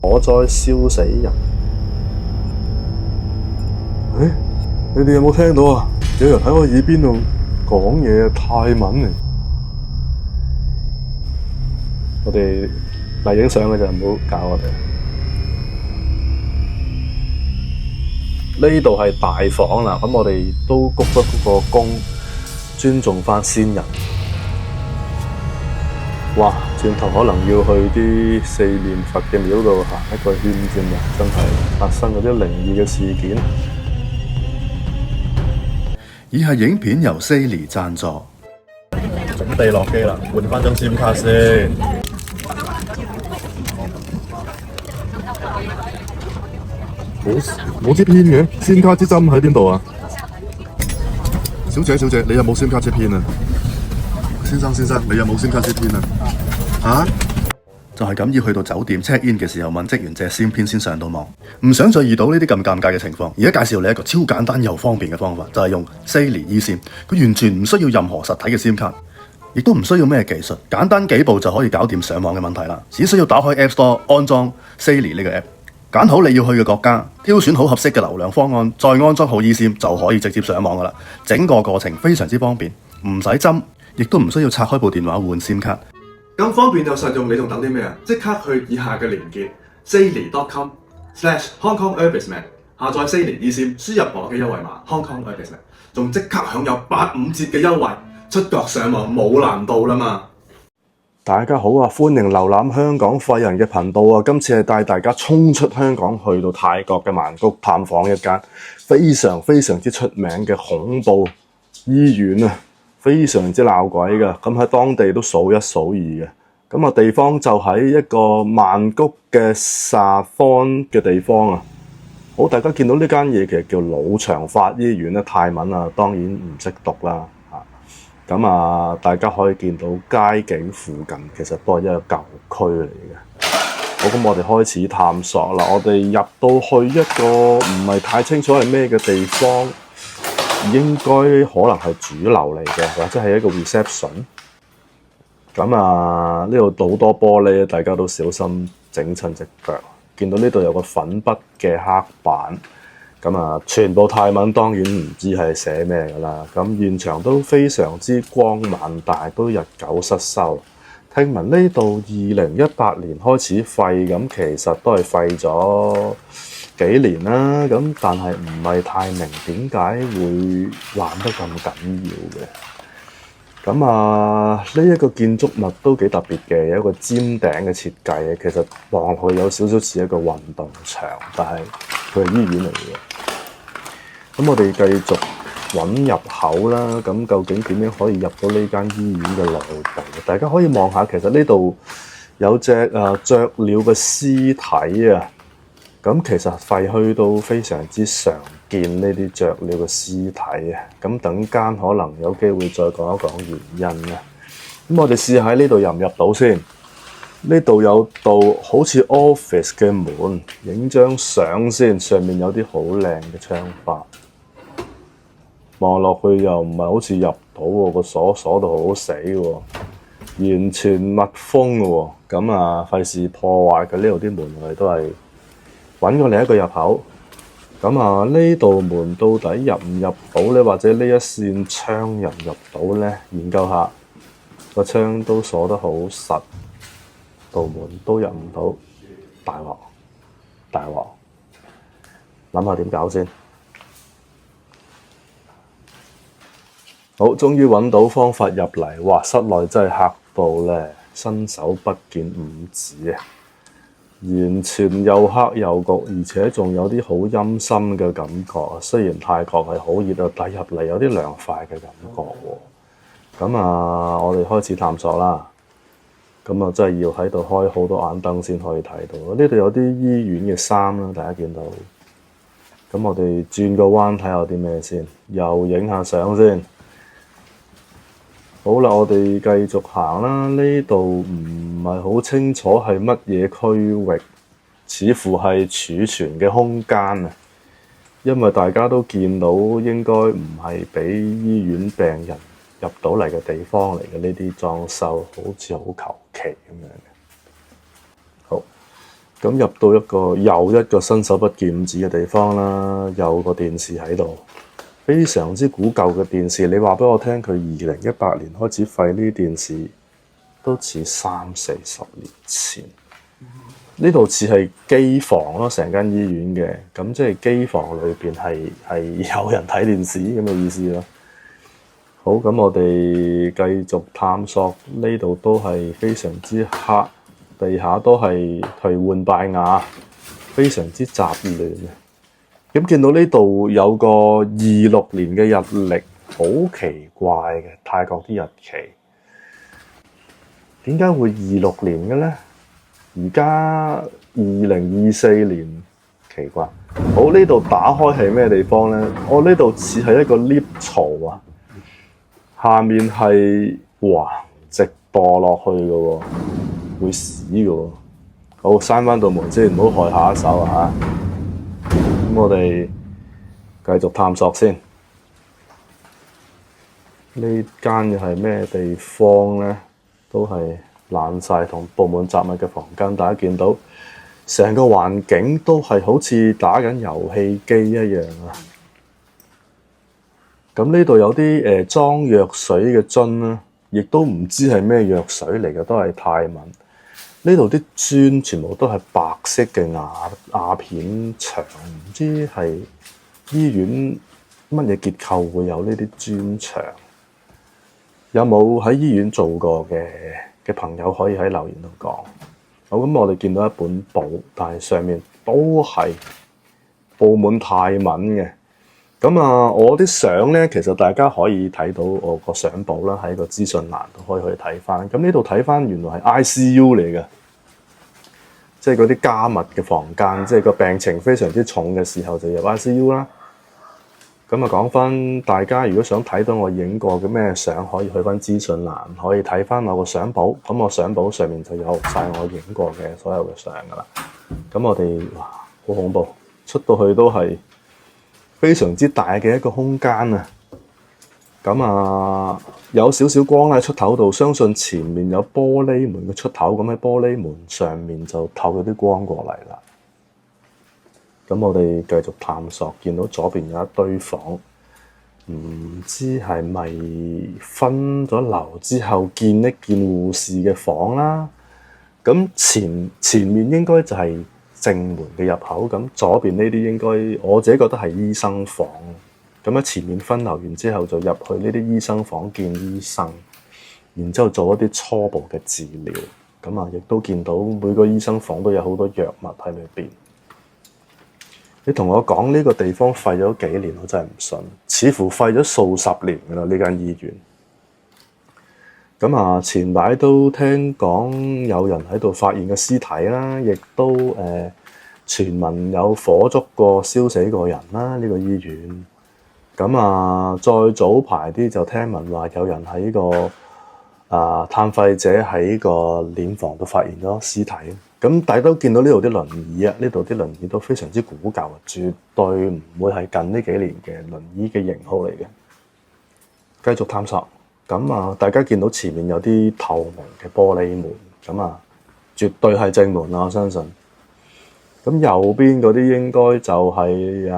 火災燒死人。你哋有冇聽到啊？有人喺我耳邊度講嘢，泰文嚟。我哋嚟影相嘅就唔好搞我哋。呢度係大房啦，咁我哋都鞠咗個躬，尊重返先人。哇！轉頭可能要去啲四面佛嘅廟度行一個圈先啊！真係發生嗰啲靈異嘅事件。以下影片由 Sally 贊助。準備落機啦，換返張 SIM 卡先。冇支片嘅，SIM 卡支針喺邊度啊？小姐，你有冇 SIM 卡支片啊？先生，你有冇 SIM 卡支片啊？就係咁要去到酒店 check in 嘅時候問職員借 SIM 片先上到網，唔想再遇到呢啲咁尷尬嘅情況。而家介紹你一個超簡單又方便嘅方法，就係用 Sally eSIM，佢完全唔需要任何實體嘅 SIM 卡，亦都唔需要咩技術，簡單幾步就可以搞掂上網嘅問題啦。只需要打開 App Store 安裝 Sally 呢個 app， 揀好你要去嘅國家，挑選好合適嘅流量方案，再安裝好 eSIM 就可以直接上網噶啦。整個過程非常之方便，唔使針，亦都唔需要拆開部電話換 SIM 卡。咁方便又實用，你仲等啲咩啊？即刻去以下嘅連結 sally.com/HongKongUrbisMan 下載 Sally eSIM，輸入我嘅優惠碼 HongKongUrbisMan， 仲即刻享有85折嘅優惠，出國上網冇難度啦嘛！大家好啊，歡迎瀏覽香港廢人嘅頻道啊！今次係帶大家衝出香港，去到泰國嘅曼谷探訪一間非常之出名嘅恐怖醫院啊！非常之鬧鬼嘅，咁喺當地都數一數二嘅。咁啊，地方就喺一個曼谷嘅沙方嘅地方啊。好，大家見到呢間嘢其實叫老長發醫院咧，泰文啊當然唔識讀啦嚇。咁啊，大家可以見到街景附近其實都係一個舊區嚟嘅。好，咁我哋開始探索啦。我哋入到去一個唔係太清楚係咩嘅地方。應該可能係主樓嚟嘅，或者係一個 reception。咁啊，呢度好多玻璃，大家都小心整親隻腳。見到呢度有個粉筆嘅黑板，咁啊，全部泰文，當然唔知係寫咩㗎啦。咁現場都非常之光猛，但係都日久失修。聽聞呢度2018年開始廢，咁其實都係廢咗幾年啦，咁但係唔係太明點解會爛得咁緊要嘅。咁啊，呢一個建築物都幾特別嘅，有一個尖頂嘅設計，其實望落去有少少似一個運動場，但係佢係醫院嚟嘅。咁我哋繼續揾入口啦。咁究竟點樣可以入到呢間醫院嘅內部？大家可以望下，其實呢度有隻雀鳥嘅屍體啊。咁其實廢墟都非常之常見呢啲雀鳥嘅屍體啊。咁等間可能有機會再講一講原因啊。咁我哋試下喺呢度入唔入到先。呢度有道好似 office 嘅門，影張相先。上面有啲好靚嘅窗花，望落去又唔係好似入到喎，個鎖到好死喎，完全密封嘅喎。咁啊，費事破壞佢呢度啲門，我哋都係揾過另一個入口。咁啊，呢道門到底入唔入到呢？或者呢一扇窗入唔入到呢？研究下。個窗都鎖得好實，道門都入唔到，大鑊！諗下點搞先。好，終於揾到方法入嚟。哇！室內真係嚇到咧，伸手不見五指啊！完全又黑又焗，而且仲有啲好陰森嘅感覺啊！雖然泰國係好熱啊，但入嚟有啲涼快嘅感覺喎。咁啊，我哋開始探索啦。咁啊，真係要喺度開好多眼燈先可以睇到。呢度有啲醫院嘅衫啦，大家見到。咁我哋轉個彎睇下有啲咩先，又影下相先。好啦，我哋繼續行啦。呢度唔係好清楚係乜嘢區域，似乎係儲存嘅空間啊。因為大家都見到應該唔係俾醫院病人入到嚟嘅地方嚟嘅，呢啲裝修好似好求其咁樣嘅。好，咁入到又一個伸手不見五指嘅地方啦，有個電視喺度，非常之古舊嘅電視。你話俾我聽，佢2018年開始廢呢啲電視，都似30-40年前。呢度似係機房咯，成間醫院嘅，咁即係機房裏邊係有人睇電視咁嘅意思咯。好，咁我哋繼續探索，呢度都係非常之黑。地下都係頹垣敗瓦，非常之雜亂。咁見到呢度有個26年嘅日曆，好奇怪嘅泰國啲日期，點解會26年嘅咧？而家2024年，奇怪。好，呢度打開係咩地方咧？我呢度似係一個 lift 槽啊，下面係直墮落去嘅喎。會死嘅喎，好，閂翻道門先，唔好害下一手啊！咁我哋繼續探索先。呢間又係咩地方咧？都係爛晒同佈滿雜物嘅房間。大家見到成個環境都係好似打緊遊戲機一樣啊！咁呢度有啲裝藥水嘅樽啦，亦都唔知係咩藥水嚟嘅，都係泰文。呢度啲磚全部都係白色嘅瓦片牆，唔知係醫院乜嘢結構會有呢啲磚牆？有冇喺醫院做過嘅朋友可以喺留言度講。好，咁我哋見到一本簿，但係上面都係佈滿泰文嘅。咁啊，我啲相咧，其實大家可以睇到我個相簿啦，喺個資訊欄度可以去睇翻。咁呢度睇翻原來係 ICU 嚟嘅，即係嗰啲加密嘅房間，即係個病情非常之重嘅時候就入 ICU 啦。咁啊，講翻大家如果想睇到我影過嘅咩相，可以去翻資訊欄，可以睇翻我個相簿。咁我相簿上面就有晒我影過嘅所有嘅相噶啦。咁我哋好恐怖，出到去都係非常之大嘅一個空間啊！咁啊，有少少光喺出口度，相信前面有玻璃門嘅出口，咁喺玻璃門上面就透咗啲光過嚟啦。咁我哋繼續探索，見到左邊有一堆房，唔知係咪分咗樓之後見一見護士嘅房啦？咁前面應該就係正門嘅入口，咁左邊呢啲應該我自己覺得係醫生房。咁喺前面分流完之後，就入去呢啲醫生房見醫生，然之後做一啲初步嘅治療。咁啊，亦都見到每個醫生房都有好多藥物喺裏邊。你同我講呢個地方廢咗幾年，我真係唔信，似乎廢咗數十年㗎啦呢間醫院。咁啊，前排都聽講有人喺度發現個屍體啦，亦都傳聞有火燭過、燒死過人啦呢個醫院。咁啊，再早排啲就聽聞話有人喺個探廢者喺個殮房度發現咗屍體。咁大家都見到呢度啲輪椅啊，呢度啲輪椅都非常之古舊，絕對唔會係近呢幾年嘅輪椅嘅型號嚟嘅。繼續探索，咁啊，大家見到前面有啲透明嘅玻璃門，咁啊，絕對係正門啦，我相信。咁右邊嗰啲應該就係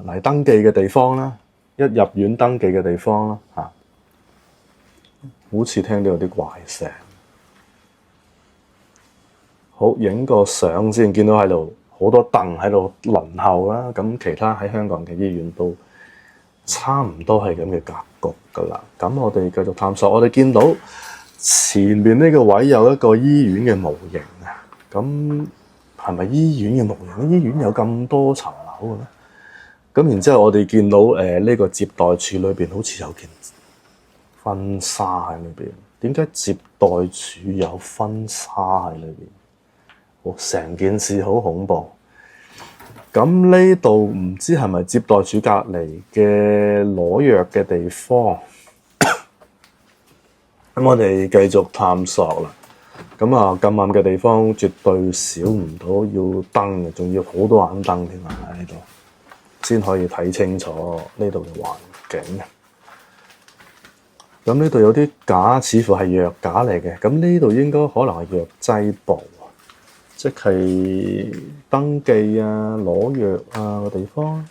嚟登記嘅地方啦，一入院登記嘅地方啦，好似聽到有啲怪聲。好，影個相先，見到喺度好多凳喺度輪候啦。咁其他喺香港嘅醫院都差唔多係咁嘅格局噶啦。咁我哋繼續探索，我哋見到前面呢個位有一個醫院嘅模型啊。咁係咪醫院嘅模型？醫院有咁多層樓嘅咩？咁然之後我哋見到呢個接待處裏邊好似有件婚紗喺裏邊。點解接待處有婚紗喺裏邊？成件事好恐怖。咁呢度唔知係咪接待處隔離嘅攞藥嘅地方？咁我哋繼續探索啦。咁啊，咁暗嘅地方絕對少唔到要燈嘅，仲要好多盞燈添啊！喺呢度先可以睇清楚呢度嘅環境。咁呢度有啲架，似乎係藥架嚟嘅。咁呢度應該可能係藥劑部。即係登記啊、攞藥啊嘅地方。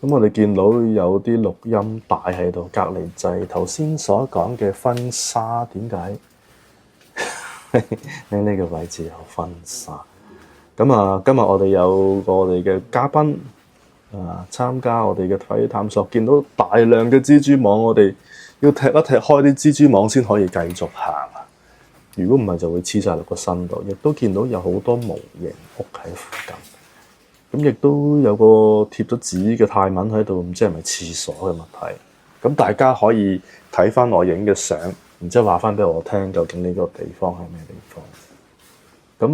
咁我哋見到有啲錄音帶喺度，隔離就係頭先所講嘅婚紗。點解喺呢個位置有婚紗？咁啊，今日我哋有我哋嘅嘉賓參加我哋嘅體育探索，見到大量嘅蜘蛛網，我哋要踢一踢開啲蜘蛛網先可以繼續行啊！如果唔係就會黐晒落個身度。亦都見到有好多模型屋喺附近。咁亦都有個貼咗紙嘅泰文喺度，唔知係咪廁所嘅物體。咁大家可以睇翻我影嘅相，然之後話翻俾我聽，究竟呢個地方係咩地方？咁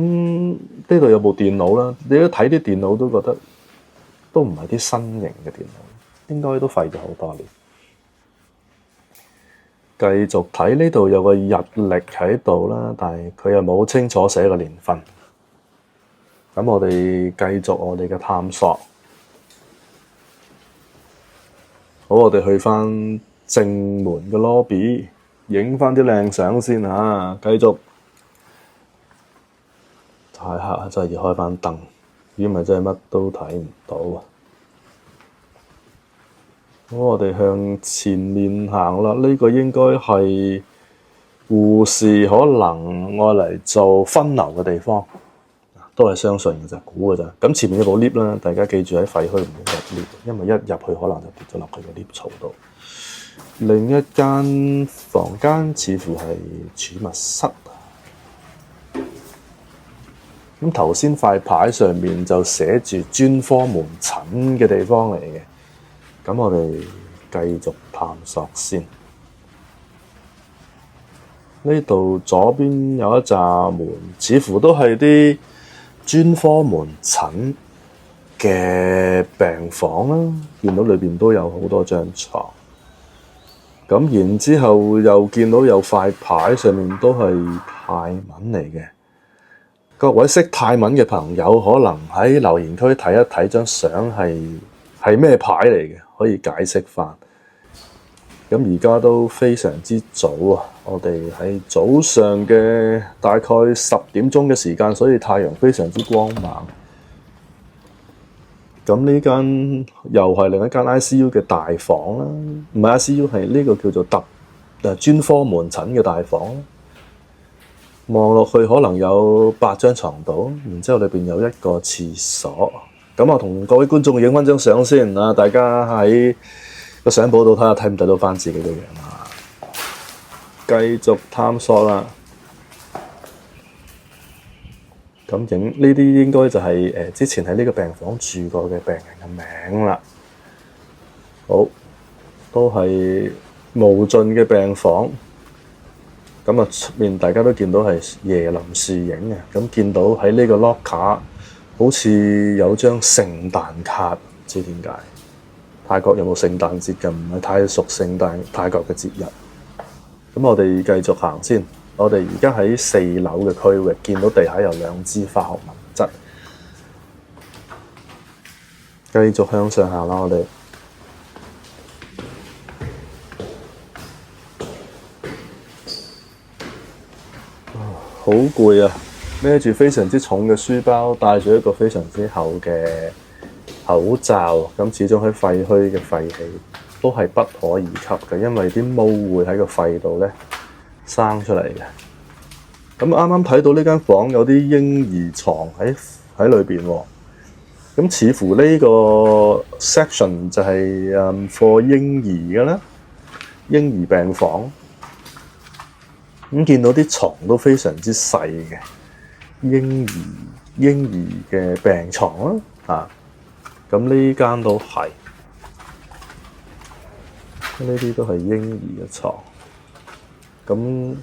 呢度有部電腦啦，你一睇啲電腦都覺得都唔係啲新型嘅電腦，應該都廢咗好多年。繼續睇呢度有個日曆喺度啦，但係佢又冇清楚寫個年份。咁我哋繼續我哋嘅探索。好，我哋去翻正門嘅 lobby， 影翻啲靚相先嚇。繼續。太黑，真係要開翻燈，如果唔係真係乜都睇唔到啊！好，我哋向前面行啦。呢個應該係護士可能愛嚟做分流嘅地方。都係相信嘅咋，估嘅咋。咁前面有部 lift 啦，大家記住喺廢墟唔好入 lift，因為一入去可能就跌咗落去個 lift 槽度。另一間房間似乎係儲物室。咁頭先塊牌上面就寫住專科門診嘅地方嚟嘅。咁我哋繼續探索先。呢度左邊有一閘門，似乎都係啲專科門診嘅病房啦。見到裏邊都有好多張床。咁然之後又見到有塊牌上面都係泰文嚟嘅。各位識泰文嘅朋友，可能喺留言區睇一睇張相係咩牌嚟嘅，可以解釋翻。咁而家都非常之早啊！我哋喺早上嘅大概10點鐘嘅時間，所以太陽非常之光猛。咁呢間又係另一間 ICU 嘅大房啦，唔係 ICU， 係呢個叫做專科門診嘅大房。望落去可能有8張床度，然之後裏邊有一個廁所。咁我同各位觀眾影翻張相先啊！大家喺個相簿度睇下睇唔睇到翻自己嘅樣啊！繼續探索啦。咁影呢啲應該就係之前喺呢個病房住過嘅病人嘅名啦。好，都係無盡嘅病房。咁啊，出面大家都見到係椰林樹影嘅。咁見到喺呢個 locker 好似有張聖誕卡，唔知點解。泰國有冇聖誕節嘅？唔係太熟泰國嘅節日。咁我哋繼續行先。我哋而家喺4樓嘅區域，見到地下有2支化學物質。繼續向上行啦，我哋。好攰啊！孭住非常之重嘅書包，戴住一個非常之厚嘅口罩，咁始終喺廢墟嘅廢氣都係不可以吸嘅，因為啲毛會喺個肺度咧生出嚟嘅。咁啱啱睇到呢間房有啲嬰兒床喺裏邊喎，咁似乎呢個 section 就係for 嬰兒嘅啦，嬰兒病房。咁見到啲床都非常之細嘅嬰兒嘅病床啦，咁呢間都係，呢啲都係嬰兒嘅床。咁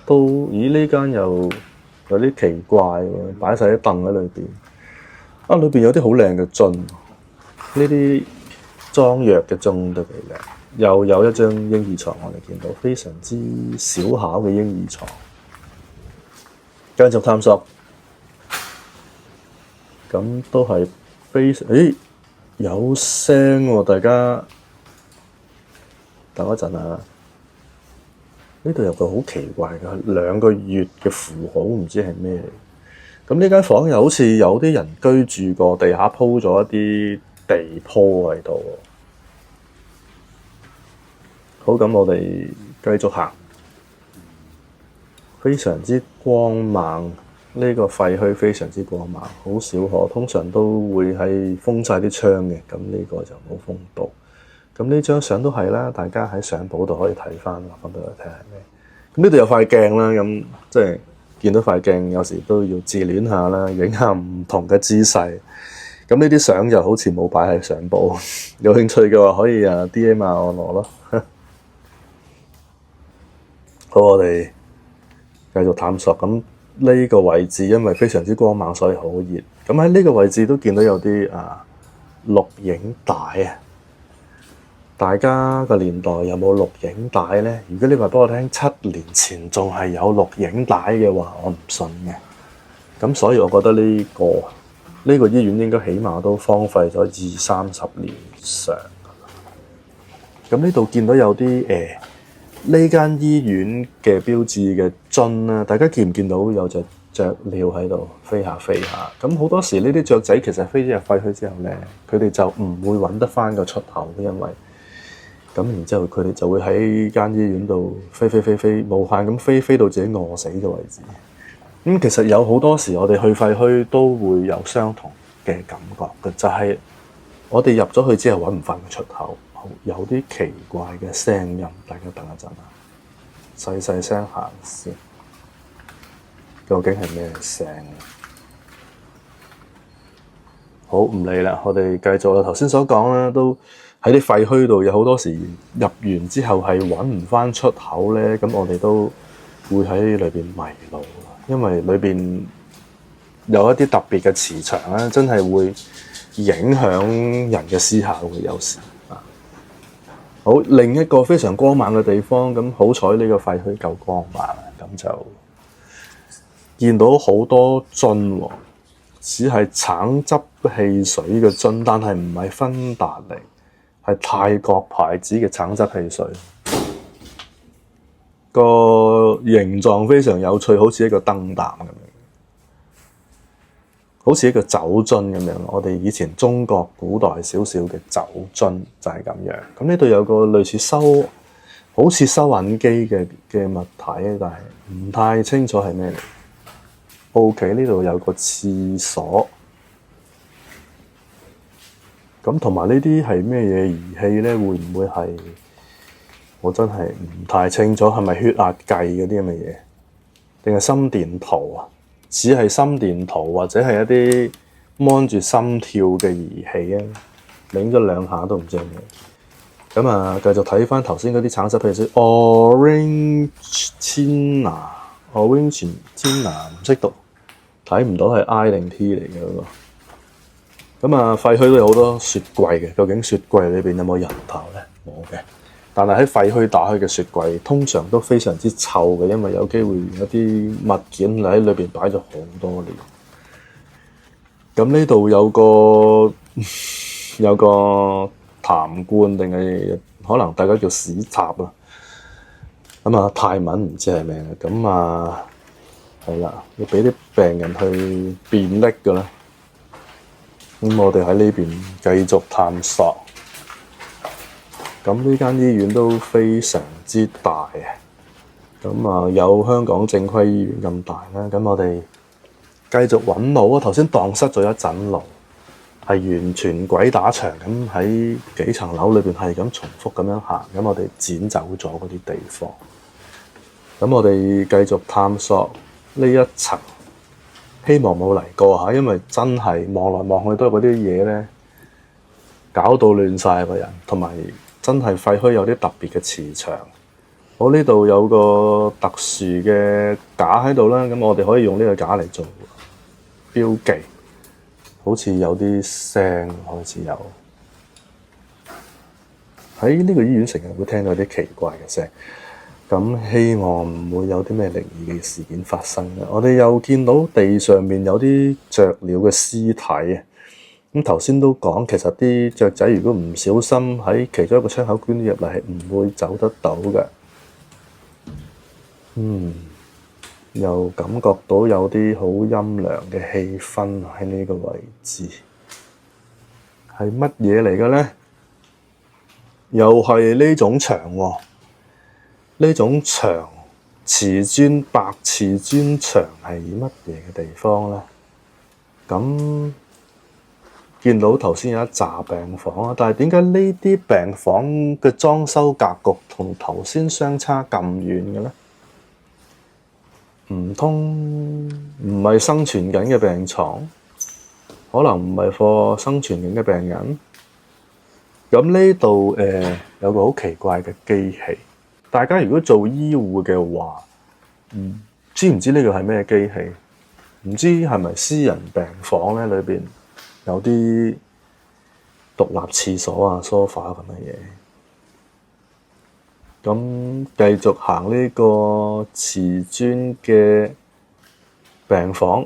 都呢間又有啲奇怪喎，擺晒啲凳喺裏邊。裏邊有啲好靚嘅樽，呢啲裝藥嘅樽都幾靚。又有一張嬰兒床，我哋見到非常之小巧嘅嬰兒床。繼續探索，咁都係非常，有聲喎！大家等一陣啊！呢度有個好奇怪嘅2個月嘅符號，唔知係咩嚟。咁呢間房又好似有啲人居住過，地下鋪咗一啲地鋪喺度。好，咁我哋繼續行。非常之光猛，呢個廢墟非常之光猛，好少可，通常都會係封晒啲窗嘅。咁呢個就冇封到。咁呢張相都係啦，大家喺相簿度可以睇翻，落翻俾我睇下咩。咁呢度有塊鏡啦，咁即係見到塊鏡，有時都要自戀下啦，影下唔同嘅姿勢。咁呢啲相就好似冇擺喺相簿，有興趣嘅話可以DM 下我攞咯。好，我哋繼續探索。咁呢個位置因為非常之光猛，所以好熱。咁喺呢個位置都見到有啲錄影帶啊。大家個年代有冇錄影帶呢？如果你話俾我聽7年前仲係有錄影帶嘅話，我唔信嘅。咁所以我覺得呢個醫院應該起碼都荒廢咗20-30年以上。咁呢度見到有啲呢間醫院嘅標誌嘅樽啦，大家見唔見到有隻雀鳥喺度飛下飛下？咁好多時呢啲雀仔其實飛咗入廢墟之後咧，佢哋就唔會揾得翻個出口，因為咁然之後佢哋就會喺間醫院度飛，無限咁飛到自己餓死嘅位置。其實有好多時我哋去廢墟都會有相同嘅感覺嘅，就係我哋入咗去之後揾唔翻個出口。有啲奇怪嘅聲音，大家等一陣啊，細聲行先，究竟係咩聲？好，唔理啦，我哋繼續啦。頭先所講啦，都喺啲廢墟度，有好多時入完之後係揾唔翻出口咧，咁我哋都會喺裏邊迷路，因為裏邊有一啲特別嘅磁場咧，真係會影響人嘅思考嘅，有時。好，另一個非常光猛嘅地方，咁好彩呢個廢墟夠光猛，咁就見到好多樽喎，只係橙汁汽水嘅樽，但係唔係芬達尼，係泰國牌子嘅橙汁汽水。個形狀非常有趣，好似一個燈膽咁樣。好似一個酒樽咁樣，我哋以前中國古代少少嘅酒樽就係咁樣。咁呢度有個類似好似收銀機嘅物體，但係唔太清楚係咩嚟。OK，呢度有個廁所。咁同埋呢啲係咩嘢儀器咧？會唔會係？我真係唔太清楚，係咪血壓計嗰啲咁嘅嘢，定係心電圖啊？只係心電圖或者係一啲 mon 住心跳嘅儀器啊，擰咗2下都唔知係咩。咁繼續睇翻頭先嗰啲橙汁汽水 Orange Tina 唔識讀，睇唔到係 I 定 T 嚟嘅嗰個。廢墟都有好多雪櫃嘅，究竟雪櫃裏邊有冇人頭咧？冇嘅。但係喺廢墟打開嘅雪櫃，通常都非常之臭嘅，因為有機會有啲物件喺裏邊擺咗好多年。咁呢度有個痰罐，定係可能大家叫屎塔啦。泰文唔知係咩嘅。係啦，要俾啲病人去便溺嘅啦。咁我哋喺呢邊繼續探索。咁呢間醫院都非常之大嘅，有香港正規醫院咁大啦。咁我哋繼續揾路啊！頭先蕩失咗一陣路，係完全鬼打牆咁喺幾層樓裏邊係咁重複咁樣行。咁我哋剪走咗嗰啲地方。咁我哋繼續探索呢一層，希望冇嚟過嚇，因為真係望來望去都係嗰啲嘢咧，搞到亂晒個人，同埋。真係廢墟有啲特別嘅磁場。好，呢度有個特殊嘅架喺度啦，咁我哋可以用呢個架嚟做標記。好似有啲聲開始有。喺呢個醫院成日會聽到啲奇怪嘅聲，咁希望唔會有啲咩靈異嘅事件發生嘅。我哋又見到地上面有啲雀鳥嘅屍體啊。咁頭先都講，其實啲雀仔如果唔小心喺其中一個窗口捐入嚟，係唔會走得到嘅。又感覺到有啲好陰涼嘅氣氛喺呢個位置，係乜嘢嚟嘅咧？又係呢種牆喎，呢種牆瓷磚白瓷磚牆係乜嘢嘅地方咧？咁見到頭先有一紮病房啊，但係點解呢啲病房嘅裝修格局同頭先相差咁遠嘅咧？唔通唔係生存緊嘅病床？可能唔係課生存緊嘅病人？咁呢度有個好奇怪嘅機器，大家如果做醫護嘅話，知唔知呢個係咩機器？唔知係咪私人病房咧？裏邊有啲獨立廁所啊、sofa 咁嘅嘢。咁繼續行呢個瓷磚嘅病房，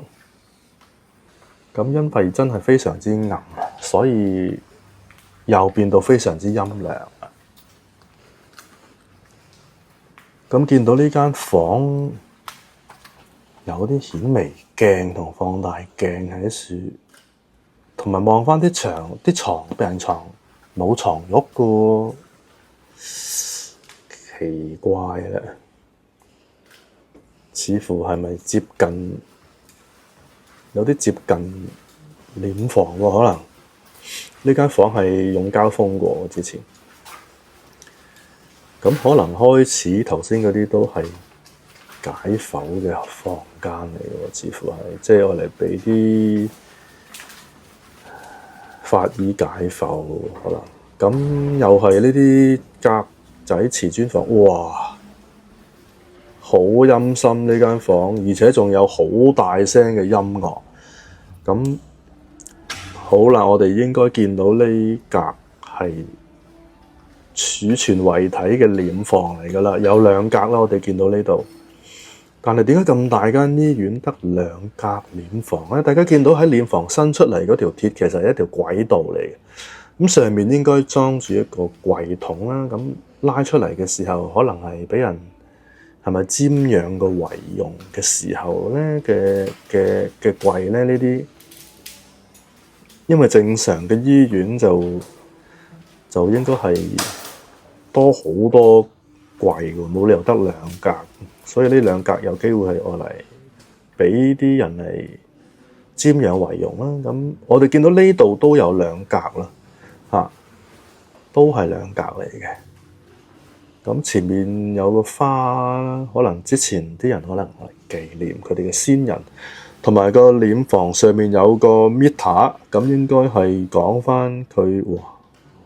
咁因為真係非常之暗，所以又變到非常之陰涼。咁見到呢間房有啲顯微鏡同放大鏡喺處，同埋望返啲牆、啲床、病床冇床褥㗎喎。奇怪啦，似乎係咪接近有啲接近殮房喎？可能呢間房係用膠封過之前，咁可能開始頭先嗰啲都係解剖嘅房間嚟嘅喎，似乎係即係我嚟俾啲法醫解剖可能，咁又係呢啲格仔瓷磚房，哇，好陰森呢間房，而且仲有好大聲嘅音樂。咁好啦，我哋應該見到呢格係儲存遺體嘅殮房嚟㗎啦，有兩格啦，我哋見到呢度。但係點解咁大間醫院得兩格殮房咧？大家見到喺殮房伸出嚟嗰條鐵其實係一條軌道嚟嘅，咁上面應該裝住一個櫃桶啦，咁拉出嚟嘅時候，可能係俾人係咪瞻仰個遺容嘅時候咧嘅櫃咧？呢啲因為正常嘅醫院就應該係多好多櫃喎，冇理由得兩格，所以呢兩格有機會係愛嚟俾啲人嚟瞻仰遺容啦。咁我哋見到呢度都有兩格啦，都係兩格嚟嘅。咁前面有個花，可能之前啲人可能嚟紀念佢哋嘅先人，同埋個殮房上面有個 meter， 咁應該係講返佢，哇，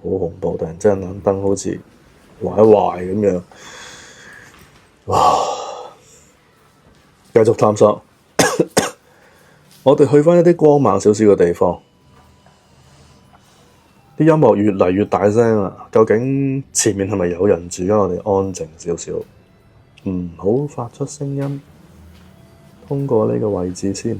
好恐怖！突然之間盞燈好似壞一壞咁樣，哇！繼續探索，我哋去返一啲光猛少少嘅地方。啲音樂越嚟越大聲啦，究竟前面係咪有人住？我哋安靜少少，唔好發出聲音，通過呢個位置先。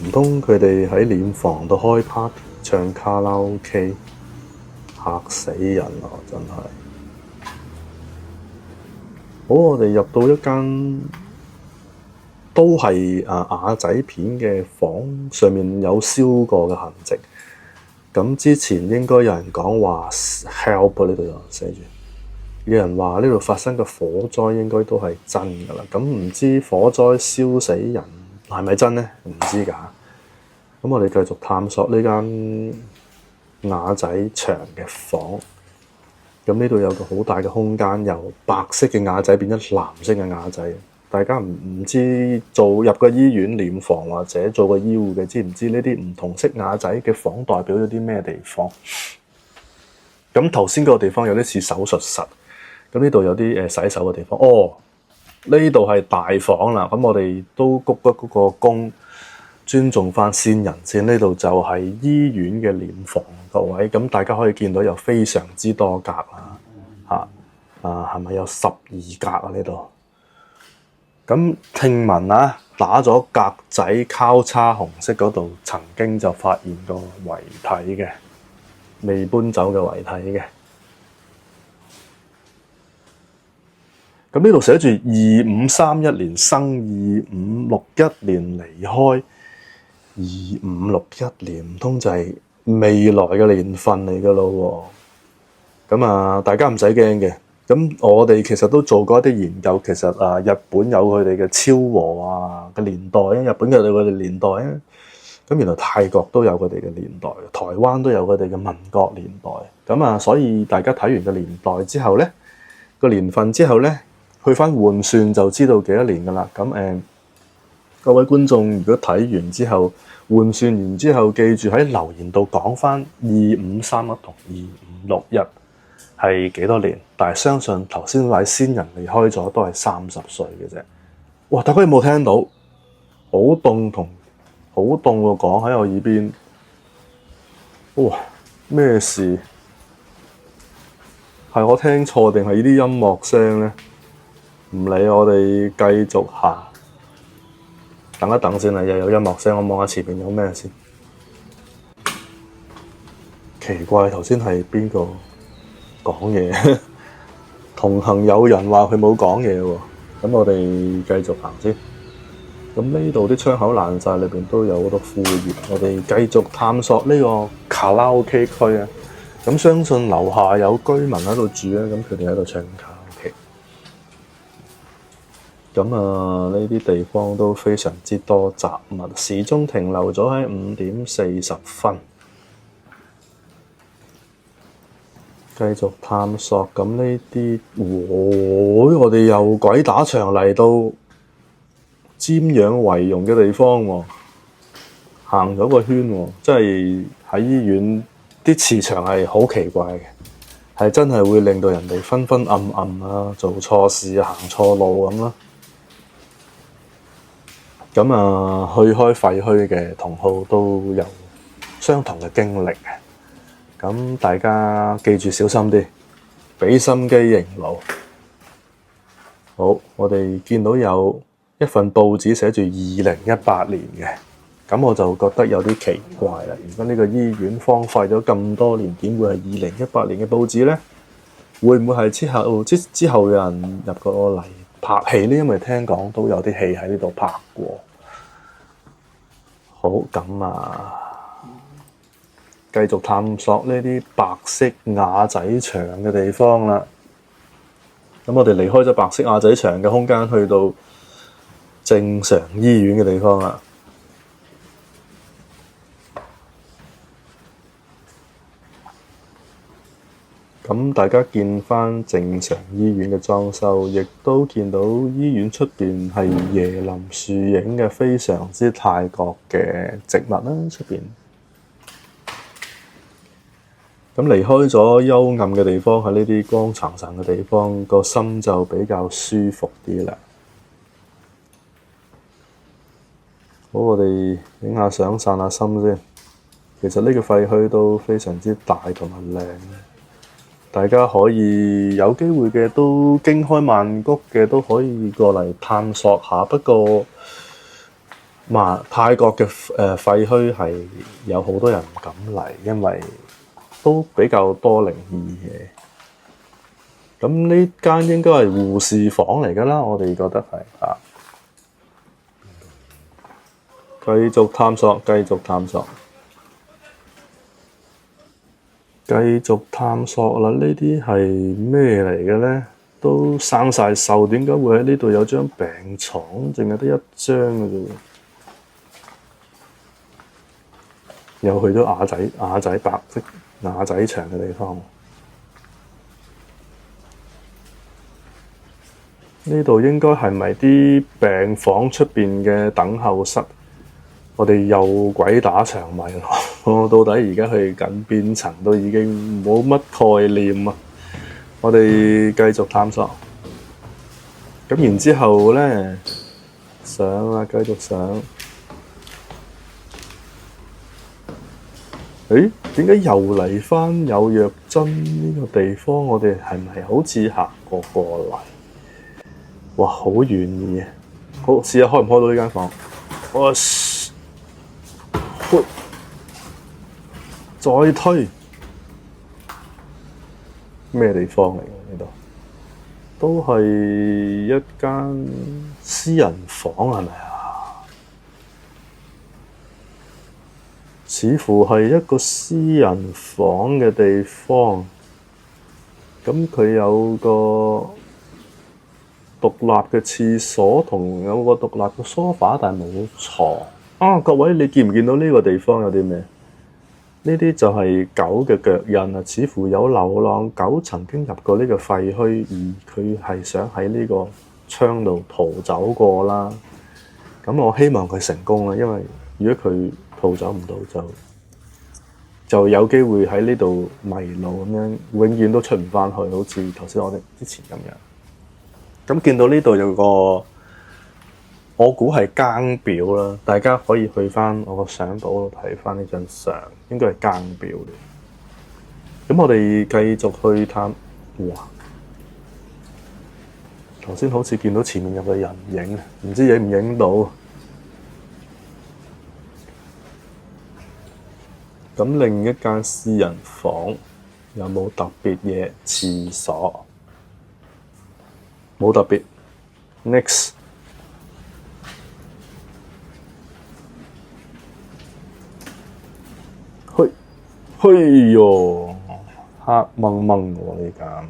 唔通佢哋喺殮房度開 party 唱卡拉 OK？嚇死人啊！真係。好，我哋入到一間都係瓦仔片嘅房，上面有燒過嘅痕跡。咁之前應該有人講話 help 呢度有寫住，有人話呢度發生嘅火災應該都係真㗎啦。咁唔知火災燒死人係咪真呢？唔知㗎。咁我哋繼續探索呢間瓦仔牆嘅房，咁呢度有個好大嘅空間，由白色嘅瓦仔變咗藍色嘅瓦仔。大家唔知做入個醫院殮房或者做個醫護嘅，知唔知呢啲唔同色瓦仔嘅房代表咗啲咩地方？咁頭先嗰個地方有啲似手術室，咁呢度有啲洗手嘅地方。哦，呢度係大房啦，咁我哋都鞠嗰個躬，尊重翻先人先。呢度就係醫院嘅殮房，各位，咁大家可以見到有非常之多格啦，係咪有12格啊？呢度咁聽聞啊，打咗格仔交叉紅色嗰度，曾經就發現過遺體嘅，未搬走嘅遺體嘅。咁呢度寫住2531年生，2561年離開，2561年唔通就係未來嘅年份嚟㗎咯喎。咁啊，大家唔使驚嘅。咁我哋其實都做過一啲研究，其實日本有佢哋嘅昭和嘅年代啊，日本有佢哋年代啊。咁原來泰國都有佢哋嘅年代，台灣都有佢哋嘅民國年代。咁啊，所以大家睇完個年代之後咧，個年份之後咧，去翻換算就知道幾多年㗎啦。咁各位觀眾如果睇完之後換算完之後，記住喺留言度講翻2531同2561係幾多年？但係相信頭先位先人離開咗都係30歲嘅啫。哇！大家有冇聽到？好凍喎，講喺我耳邊。哇！咩事？係我聽錯定係呢啲音樂聲咧？唔理，我哋繼續行。等一等先啊！又有音樂聲，我望下前面有咩先。奇怪，頭先係邊個講嘢？同行有人話佢冇講嘢喎。咁我哋繼續行先。咁呢度啲窗口爛晒，裏邊都有好多枯葉。我哋繼續探索呢個卡拉 OK 區啊。咁相信樓下有居民喺度住啊。咁佢哋喺度唱卡拉 OK。咁呢啲地方都非常之多雜物。時鐘停留咗喺5點40分。繼續探索。咁呢啲，我哋又鬼打牆嚟到瞻仰遺容嘅地方喎，行咗個圈喎，即係喺醫院啲磁場係好奇怪嘅，係真係會令到人哋昏昏暗暗啊，做錯事啊，行錯路咁啦。咁去開廢墟嘅同好都有相同嘅經歷。咁大家記住小心啲，俾心機迎路。好，我哋見到有一份報紙寫住2018年嘅，咁我就覺得有啲奇怪啦。如果呢個醫院荒廢咗咁多年，點會係2018年嘅報紙咧？會唔會係之後有人入過嚟拍戲呢？因為聽講都有啲戲喺呢度拍過。好，咁繼續探索呢啲白色瓦仔牆嘅地方啦。咁我哋離開咗白色瓦仔牆嘅空間，去到正常醫院嘅地方啦。咁大家見翻正常醫院嘅裝修，亦都見到醫院出邊係椰林樹影嘅，非常之泰國嘅植物啦，出邊。咁離開咗幽暗嘅地方，喺呢啲光燦燦嘅地方，個心就比較舒服啲啦。好，我哋影下相散下心先。其實呢個廢墟都非常之大同埋靚，大家可以有機會嘅都經開曼谷嘅都可以過嚟探索下。不過泰國嘅廢墟係有好多人唔敢嚟，因為都比較多靈異嘅。咁呢間應該係護士房嚟㗎啦，我哋覺得係啊。繼續探索，繼續探索，繼續探索啦！呢啲係咩嚟嘅咧？都生晒鏽，點解會喺呢度有張病床？淨係得一張嘅啫。又去咗瓦仔白色瓦仔牆嘅地方。呢度應該係咪啲病房出邊嘅等候室？我哋又鬼打牆迷咯！我到底而家去緊邊層都已經冇乜概念啊！我哋繼續探索。咁然之後咧，上啦，繼續上。誒，點解又嚟返有藥針呢個地方？我哋係咪好似行過嚟？哇，好遠嘅！好，試下開唔開到呢間房。我再推咩地方嚟㗎？呢度都係一間私人房係咪啊？似乎係一個私人房嘅地方。咁佢有個獨立嘅廁所同有個獨立嘅梳化，但係冇床。啊，各位你見唔見到呢個地方有啲咩？呢啲就係狗嘅腳印啊！似乎有流浪狗曾經入過呢個廢墟，而佢係想喺呢個窗度逃走過啦。咁我希望佢成功啦，因為如果佢逃走唔到，就有機會喺呢度迷路咁樣，永遠都出唔返去，好似頭先我哋之前咁樣。咁見到呢度有個，我估係更表啦，大家可以去返我個相簿度睇返呢張相，應該係更表嚟。咁我哋繼續去探，哇！頭先好似見到前面有個人影，唔知影唔影到。咁另一間私人房有冇特別嘢？廁所冇特別。Next。嘿喲，黑掹掹喎呢間，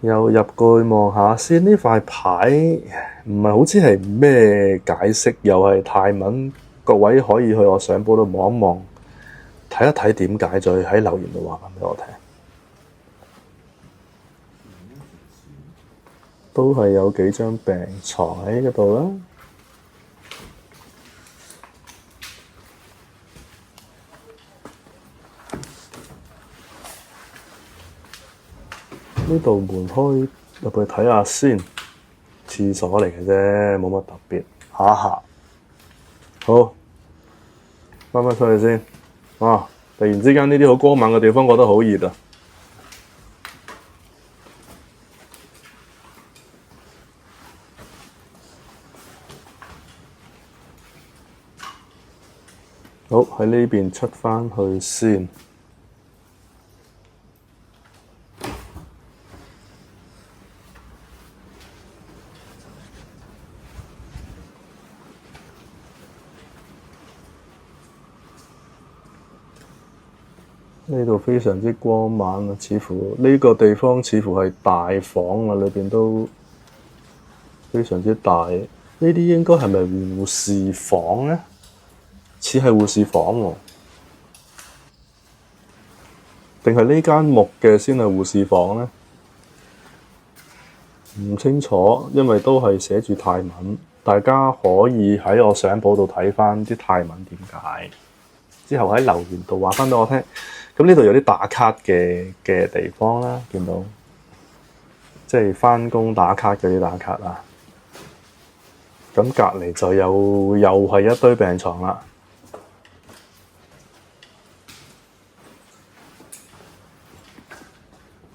又入過去望下先。呢塊牌唔係好似係咩解釋，又係泰文。各位可以去我相簿度望一望，睇一睇點解，再喺留言度話返俾我聽。都係有幾張病床喺嗰度啦。呢度門開入去睇下先，廁所嚟嘅啫，冇乜特別。下一下，好，返返出去先。哇！突然之間呢啲好光猛嘅地方，覺得好熱啊！好，喺呢邊出返去先。呢度非常之光猛啊！似乎呢個地方似乎係大房啊，裏邊都非常之大。呢啲應該係咪護士房呢？似係護士房喎，定係呢間木嘅先係護士房呢？唔清楚，因為都係寫住泰文。大家可以喺我相簿度睇返啲泰文點解，之後喺留言度話返俾我聽。咁呢度有啲打卡嘅地方啦，見到即係返工打卡嗰啲打卡啦。咁隔離就又係一堆病床啦。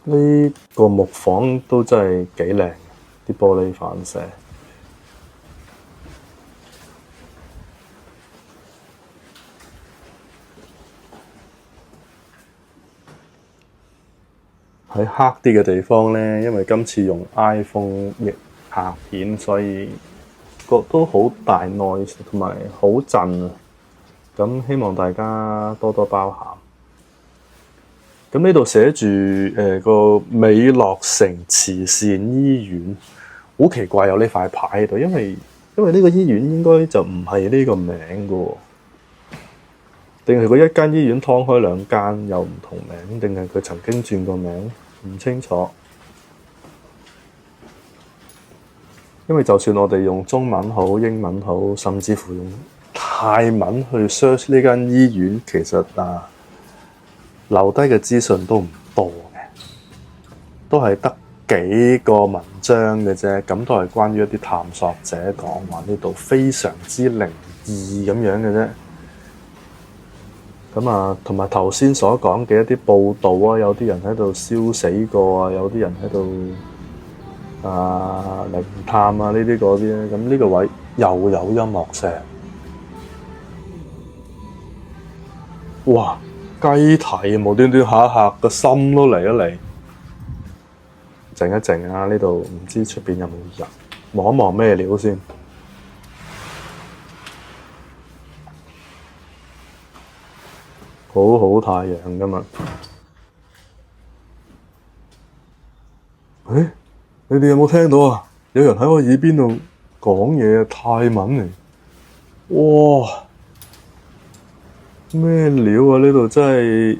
呢個木房都真係幾靚，啲玻璃反射。喺黑啲嘅地方呢，因為今次用 iPhone 亦拍片，所以都好大 noise 同埋好震啊！咁希望大家多多包涵。咁呢度寫住個美樂城慈善醫院，好奇怪有呢塊牌喺度，因為呢個醫院應該就唔係呢個名嘅喎，定係佢一間醫院劏開兩間又唔同名，定係佢曾經轉過名，唔清楚。因為就算我哋用中文好、英文好，甚至乎用泰文去 search 呢間醫院，其實留低嘅資訊都唔多嘅，都係得幾個文章嘅啫。咁都係關於一啲探索者講話呢度非常之靈異咁樣嘅啫。咁同埋頭先所講嘅一啲報道啊，有啲人喺度燒死過啊，有啲人喺度靈探啊呢啲嗰啲咧。咁呢個位又有音樂聲，哇！雞啼無端端嚇一嚇個心都嚟一嚟。靜一靜啊！呢度唔知出邊有冇人，望一望咩料先。好好太陽㗎嘛。誒，你哋有冇聽到啊？有人喺我耳邊度講嘢，泰文嚟。哇！咩料啊？呢度真係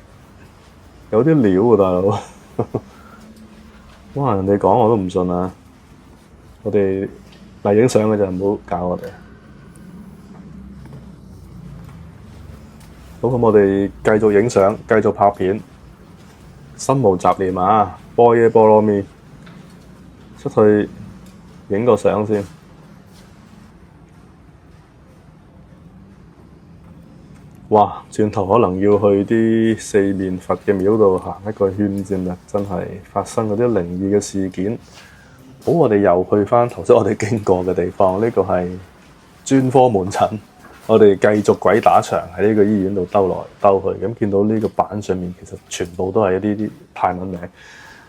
有啲料啊，大佬。哇！人哋講我都唔信啊！我哋嚟影相嘅就唔好搞我哋。好，咁我哋繼續影相，繼續拍片，心無雜念啊！波耶菠蘿咪，出去影個相先。哇！轉頭可能要去啲四面佛嘅廟度行一個圈先啦，真係發生嗰啲靈異嘅事件。好，我哋又去返頭先我哋經過嘅地方，呢個係專科門診。我哋繼續鬼打牆喺呢個醫院度兜來兜去，咁見到呢個板上面其實全部都係一啲泰文名。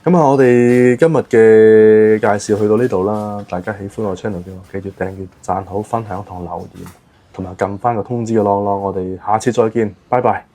咁啊，我哋今日嘅介紹去到呢度啦。大家喜歡我 channel 嘅話，記住訂閱、讚好、分享同留言，同埋撳返個通知嘅啷啷。我哋下次再見，拜拜。